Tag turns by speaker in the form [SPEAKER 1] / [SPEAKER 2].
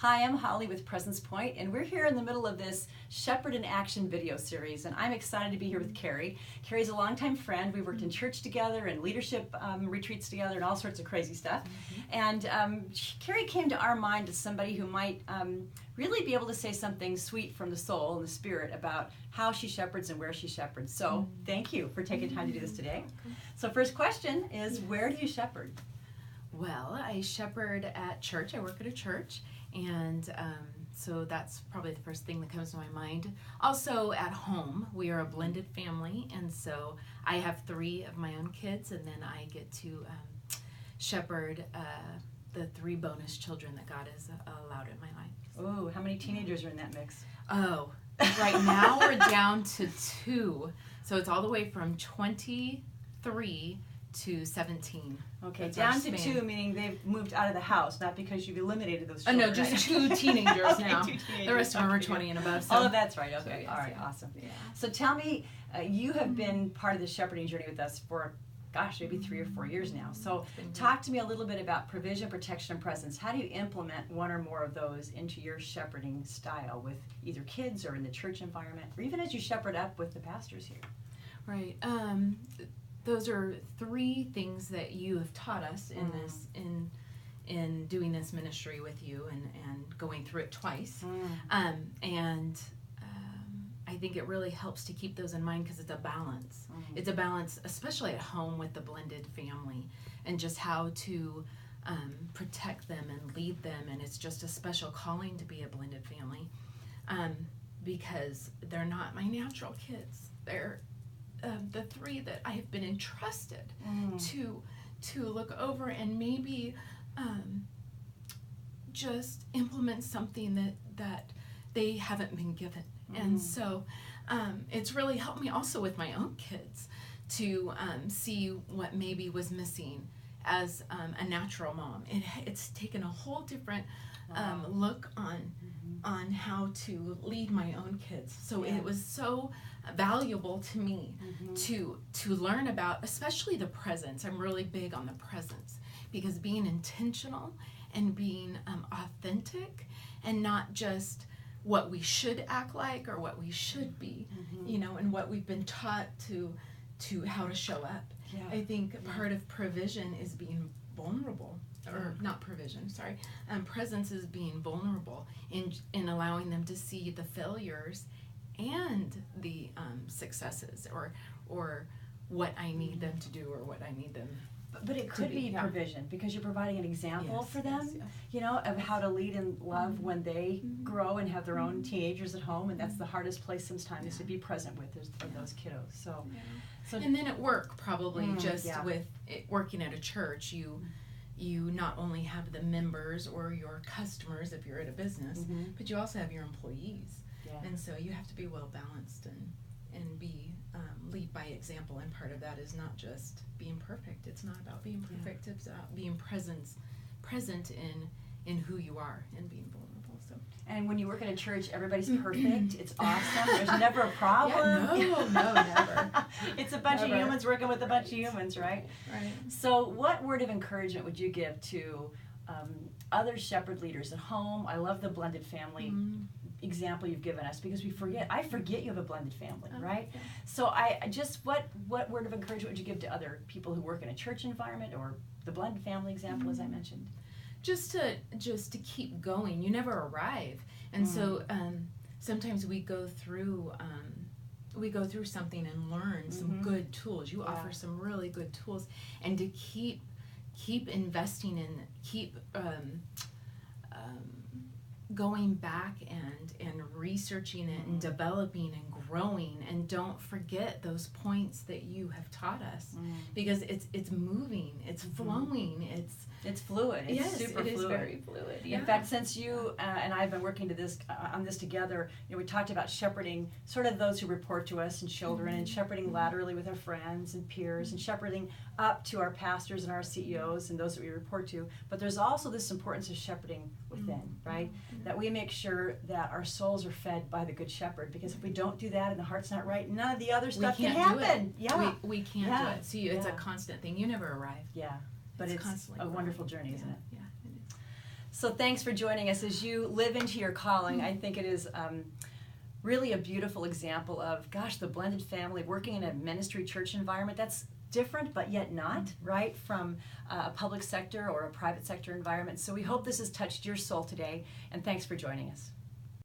[SPEAKER 1] Hi, I'm Holly with Presence Point, and we're here in the middle of this Shepherd in Action video series, and I'm excited to be here with Kari. Kari's a longtime friend. We worked in church together and leadership retreats together and all sorts of crazy stuff. And Kari came to our mind as somebody who might really be able to say something sweet from the soul and the spirit about how she shepherds and where she shepherds. So thank you for taking time to do this today. So first question is, where do you shepherd?
[SPEAKER 2] Well, I shepherd at church. I work at a church, and so that's probably the first thing that comes to my mind. Also at home, we are a blended family, and so I have 3 of my own kids, and then I get to shepherd the 3 bonus children that God has allowed in my life.
[SPEAKER 1] Oh, how many teenagers are in that mix?
[SPEAKER 2] Oh, right now we're down to 2, so it's all the way from 23 to 17.
[SPEAKER 1] Okay, down to 2, meaning they've moved out of the house, not because you've eliminated those children.
[SPEAKER 2] No, just 2 teenagers
[SPEAKER 1] Okay,
[SPEAKER 2] now.
[SPEAKER 1] 2 teenagers.
[SPEAKER 2] The rest of them are 20 and above. So.
[SPEAKER 1] Oh, that's right. Okay,
[SPEAKER 2] So, yes,
[SPEAKER 1] all right,
[SPEAKER 2] yeah.
[SPEAKER 1] awesome.
[SPEAKER 2] Yeah.
[SPEAKER 1] So tell me, you have been part of the shepherding journey with us for, gosh, maybe 3 or 4 years now. So talk to me a little bit about provision, protection, and presence. How do you implement one or more of those into your shepherding style with either kids or in the church environment, or even as you shepherd up with the pastors here?
[SPEAKER 2] Right. Those are 3 things that you have taught us in this in doing this ministry with you and going through it twice. I think it really helps to keep those in mind because it's a balance. It's a balance, especially at home with the blended family, and just how to protect them and lead them. And it's just a special calling to be a blended family because they're not my natural kids. They're the 3 that I have been entrusted to look over and maybe just implement something that they haven't been given. And so it's really helped me also with my own kids to see what maybe was missing as a natural mom. It's taken a whole different look on how to lead my own kids. So it was so valuable to me to learn about, especially the presence. I'm really big on the presence because being intentional and being authentic and not just what we should act like or what we should be, and what we've been taught to how to show up. Yeah. I think part of provision is being vulnerable. Or not provision, sorry. Presence is being vulnerable in allowing them to see the failures and the successes, or what I need them to do, or what I need them.
[SPEAKER 1] But it could be provision because you're providing an example for them, of how to lead in love when they grow and have their own teenagers at home, and that's the hardest place sometimes is to be present with those kiddos. So
[SPEAKER 2] and then at work probably with working at a church, you not only have the members or your customers if you're at a business, but you also have your employees. And so you have to be well balanced and be lead by example. And part of that is not just being perfect. It's not about being perfect. It's about being present in who you are and being vulnerable. So.
[SPEAKER 1] And when you work at a church, everybody's perfect. It's awesome. There's never a problem.
[SPEAKER 2] No, never.
[SPEAKER 1] It's a bunch of humans working with a bunch of humans, right?
[SPEAKER 2] Right.
[SPEAKER 1] So what word of encouragement would you give to other shepherd leaders at home? I love the blended family example you've given us because I forget you have a blended family, right? Yeah. So I just, what word of encouragement would you give to other people who work in a church environment or the blended family example as I mentioned?
[SPEAKER 2] Just to keep going. You never arrive, and so sometimes we go through something and learn some good tools. You offer some really good tools, and to keep investing in, keep going back and researching it and developing and growing, and don't forget those points that you have taught us because it's moving, it's flowing,
[SPEAKER 1] it's fluid. It's super fluid.
[SPEAKER 2] It is very fluid. Yeah.
[SPEAKER 1] In fact, since you and I have been working on this together, we talked about shepherding sort of those who report to us and children, and shepherding laterally with our friends and peers, and shepherding up to our pastors and our CEOs and those that we report to. But there's also this importance of shepherding within, right? That we make sure that our souls are fed by the Good Shepherd, because if we don't do that and the heart's not right, none of the other stuff can happen.
[SPEAKER 2] We can't do it. So it's a constant thing. You never arrive.
[SPEAKER 1] Yeah. But it's a wonderful journey, isn't it?
[SPEAKER 2] Yeah, it is.
[SPEAKER 1] So thanks for joining us as you live into your calling. I think it is really a beautiful example of, gosh, the blended family, working in a ministry church environment. That's different, but yet not, right, from a public sector or a private sector environment. So we hope this has touched your soul today, and thanks for joining us.